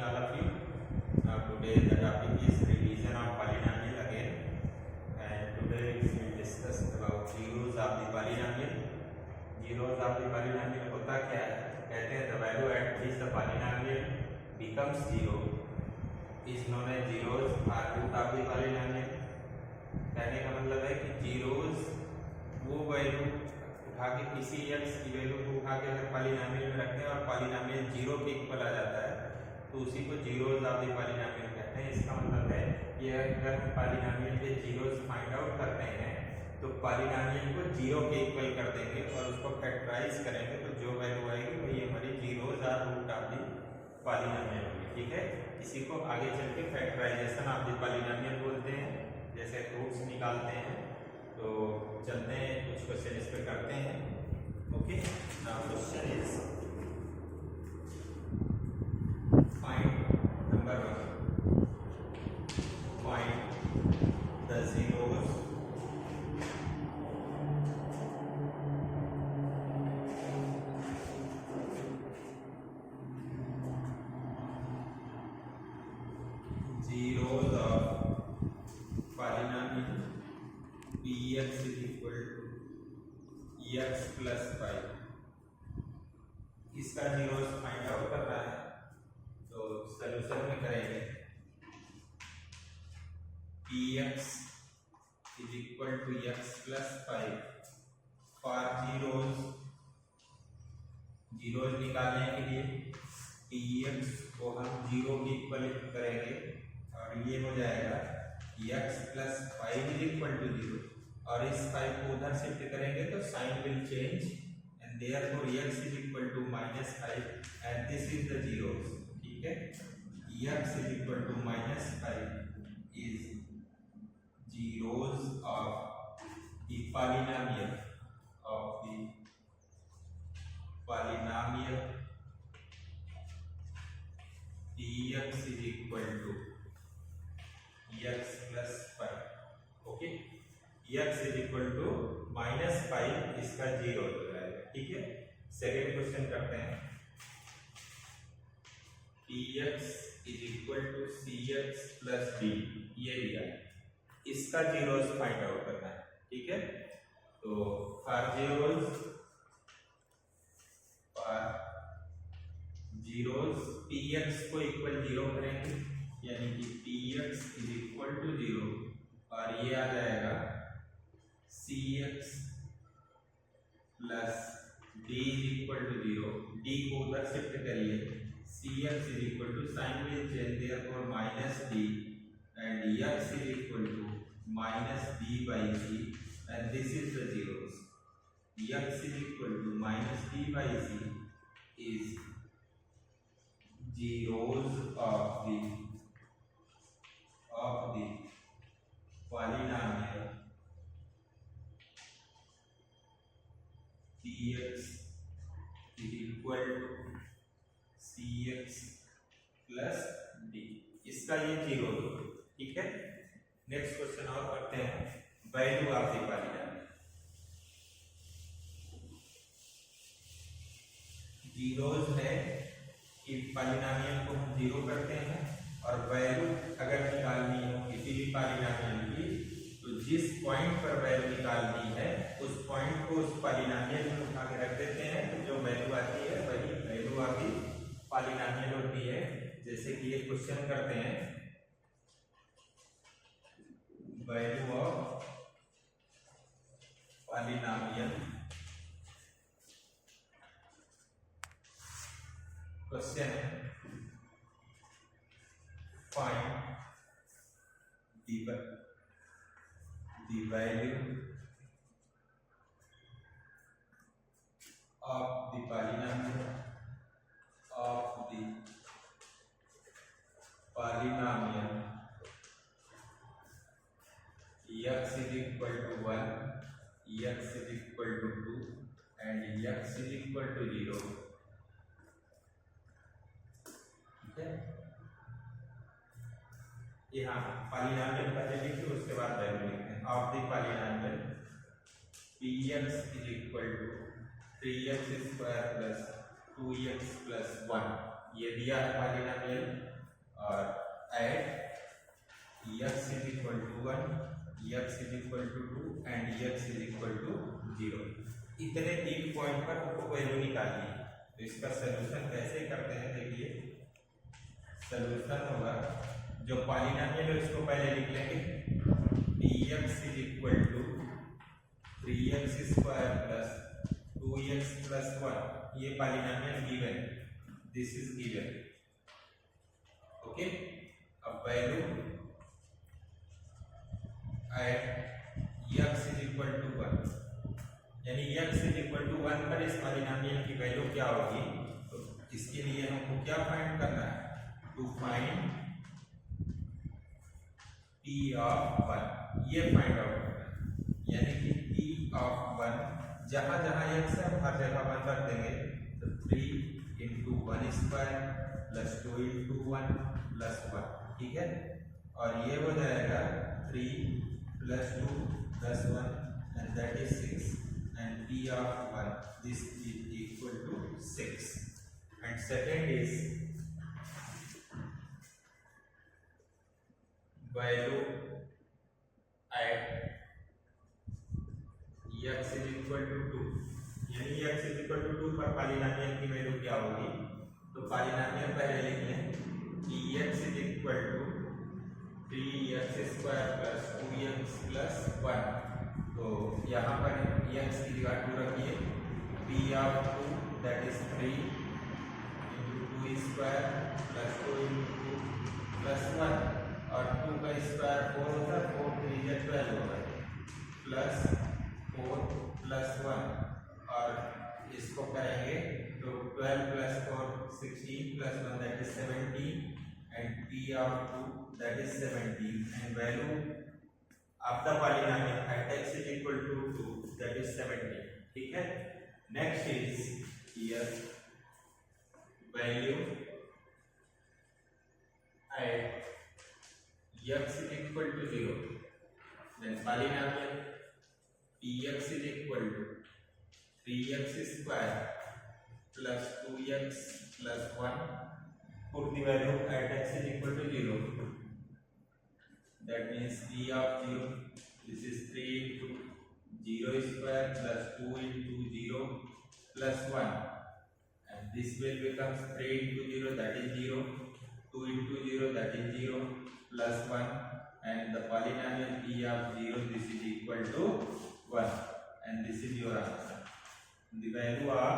all of you. Today the topic is revision of polynomial again, and today we will discuss about zeros of the polynomial. Zeros of the polynomial होता क्या है? कहते हैं the value at which the polynomial becomes zero is known as zeros or root of the polynomial. कहने का मतलब है कि zeros वो वैल्यू उठा के किसी x की वैल्यू को उठा के अगर पॉलिनोमियल में रखते हैं और पॉलिनोमियल जीरो के इक्वल आ जाता है तो उसी को जीरोज ऑफ द पॉलिनोमियल कहते हैं। इसका मतलब है कि अगर हम पॉलिनोमियल के जीरोज फाइंड आउट करते हैं तो पॉलिनोमियल को जीरो के इक्वल कर देंगे और उसको फैक्टराइज करेंगे तो जो वैल्यू आएगी वही हमारी जीरोज और रूट ऑफ द पॉलिनोमियल होगी। ठीक है, इसी को आगे चल के फैक्टराइजेशन ऑफ द पॉलिनोमियल बोलते हैं। जैसे रूट्स निकालते हैं तो चलते हैं कुछ क्वेश्चन इस पे करते हैं। Okay, now question is find number 1, find the zeros of polynomial px is equal to x plus 5। इसका जीरोस फाइंड आउट करना है तो सॉल्यूशन में करेंगे px is equal to x plus 5 for zeros निकालने के लिए px को हम जीरो के इक्वल करेंगे और ये हो जाएगा x plus 5 is equal to 0 और इस 5 को उधर शिफ्ट करेंगे तो sign will change and therefore x is equal to -5 and this is the zeros। ठीक है, x is equal to -5 is zeros of the polynomial px is equal to x plus 5। Okay, x is equal to -5 इसका zero हो जाएगा। ठीक है, second question करते हैं px is equal to cx plus d, ये दिया है, इसका जीरोस फाइंड आउट करना है। ठीक है, तो फॉर जीरोस px को इक्वल जीरो करेंगे यानी कि px is equal to 0 और ये आ जाएगा cx plus d is equal to 0। d को उधर शिफ्ट करिए, cx is equal to sign will change therefore -d and x is equal to -d by c and this is the zeros। x is equal to -d by c is zeros of the polynomial px is equal to cx plus d, इसका ये zero. ठीक है, next question और करते हैं value of the polynomial. Zeros है कि polynomial को हम जीरो करते हैं और वैल्यू अगर निकालनी हो किसी भी पॉलिनोमियल की तो जिस पॉइंट पर वैल्यू निकालनी है उस पॉइंट को उस पॉलिनोमियल में उठा के रख देते हैं तो जो वैल्यू आती है वही वैल्यू ऑफ द पॉलिनोमियल होती है। जैसे कि ये क्वेश्चन करते हैं वैल्यू ऑफ पॉलिनोमियल। क्वेश्चन है find the value of the polynomial x is equal to 1, x is equal to 2 and x is equal to 0। ठीक है, यहाँ पॉलिनोमियल पहले लिखिए उसके बाद वैल्यू लिखते हैं। Of the polynomial px is equal to 3x square plus 2x plus 1, ये दिया है पॉलिनोमियल और eight x is equal to 1, x is equal to 2 and x is equal to 0। इतने 3 पॉइंट पर हमको वैल्यू निकालनी है। तो इसका सलूशन कैसे करते हैं, देखिए सलूशन होगा, जो पॉलिनोमियल है उसको पहले लिख लेंगे। dx is equal to 3x square plus 2x plus 1, ये polynomial given, this is given, okay. अब value at x is equal to 1, यानी x is equal to 1 पर इस पॉलिनोमियल की वैल्यू क्या होगी। तो इसके लिए हमको क्या फाइंड करना है, टू फाइंड p of 1, ये फाइंड आउट करना है। यानी कि p of 1 जहां जहां x है हर जगह 1 रख देंगे। तो 3 into 1 square plus 2 into 1 plus 1, ठीक है। और ये हो जाएगा 3 plus 2 plus 1 and that is 6, and p of 1 this is equal to 6। and second is value at x is equal to 2, यानी x is equal to 2 पर पॉलिनोमियल की value क्या होगी। तो पॉलिनोमियल पहले लिख लें कि x is equal to 3x square plus 2x plus 1। तो यहाँ पर x की जगह 2 रखिए, p of 2 that is 3 into 2 square plus 2 into 2 plus 1, और 2 का स्क्वायर 4 होता है, 4 3 या 12 होता है, प्लस 4 प्लस 1, और इसको करेंगे तो 12 plus 4 16 plus 1 that is 17, and p of 2 that is 17, and value of the polynomial at x is equal to 2 that is 17, ठीक है। Next is here value at x is equal to 0, then polynomial px is equal to 3x square plus 2x plus 1, put the value at x is equal to 0, that means p of 0, this is 3 into 0 square plus 2 into 0 plus 1, and this will become 3 into 0 that is 0, 2 into 0 that is 0 plus 1, and the polynomial p of 0 this is equal to 1, and this is your answer। The value of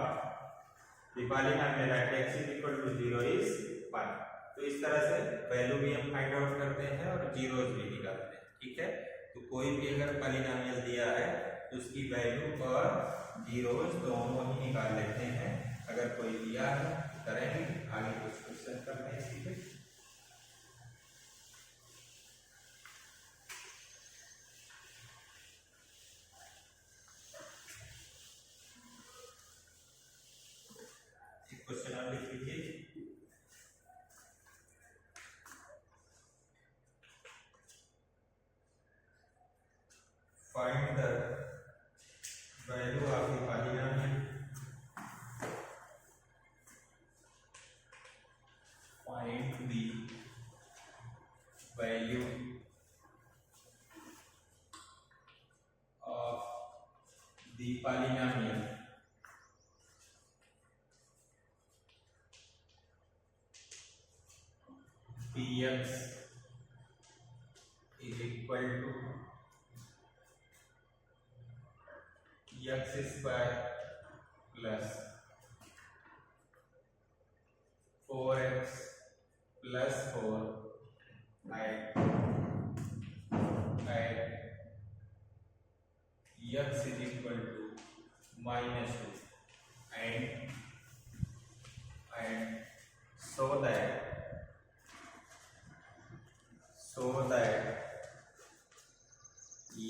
the polynomial at x is equal to 0 is 1। तो इस तरह से value भी हम find out करते हैं और zeros भी निकालते हैं, ठीक है। तो कोई भी अगर पॉलिनोमियल दिया है तो उसकी वैल्यू और जीरोस दोनों ही निकाल लेते हैं। अगर कोई दिया है करेंगे, आगे कुछ क्वेश्चन करते हैं इसी पे। क्वेश्चन आप लिख लीजिए। Find the value of the polynomial, find the value of the polynomial px is equal to x square plus 4x plus 4 at x is equal to minus 2, and so that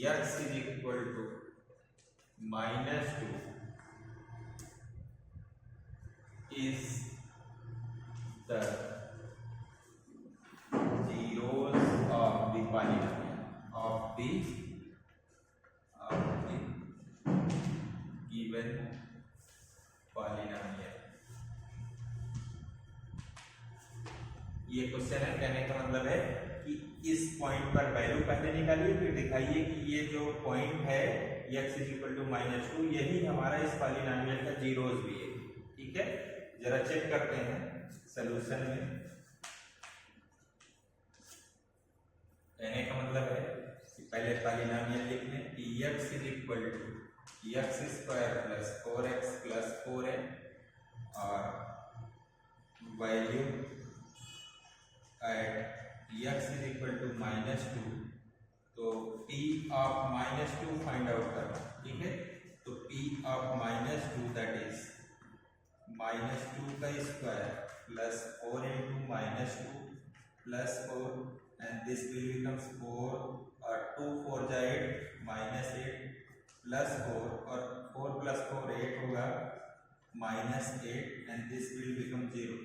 x is equal to minus 2 is the zeros of the polynomial of the given polynomial। ये question है। कहने का मतलब है कि इस point पर value पहले निकालिए, फिर दिखाइए कि ये जो पॉइंट है x = -2 यही हमारा इस पॉलिनोमियल का जीरोस भी है। ठीक है, जरा चेक करते हैं सॉल्यूशन में। कहने का मतलब है कि पहले पॉलिनोमियल लिख लें कि x = x² + 4x + 4a और वैल्यू एट x = -2, तो p of -2 फाइंड आउट करना। ठीक है, तो p of -2 दैट इज -2 का square plus 4 × -2 plus 4 and this will becomes 4 और 2 4 जा 8 -8 प्लस 4 और 4 + 4 8 होगा -8 एंड दिस विल बिकम 0।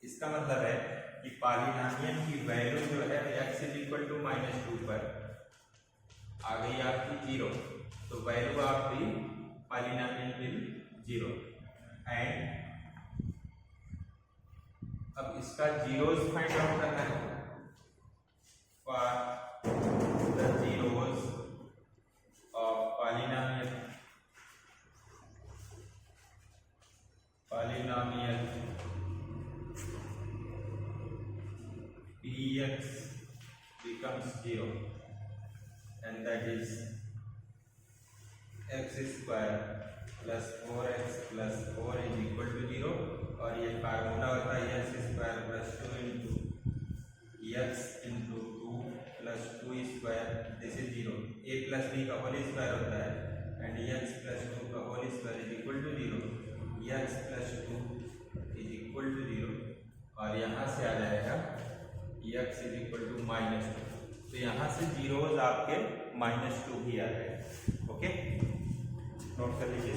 इसका मतलब है कि पॉलिनोमियल की वैल्यू जो है x = -2 पर आ गई आपकी 0, तो वैल्यू आपकी पॉलिनोमियल विल 0 एंड अब इसका जीरोस फाइंड आउट करना है। For the zeros of polynomial px becomes 0 and that is x² + 4x + 4 = 0 और ये फार्मूला होता है x² + 2 × x × 2 + 2² this is 0। a + b का होल स्क्वायर होता है एंड x + 2 का होल स्क्वायर = 0, x + 2 = 0 और यहाँ से आ जाएगा x = -2, तो यहाँ से जीरोस आपके -2 ही आ जाएगा। ओके, नोट कर लीजिए।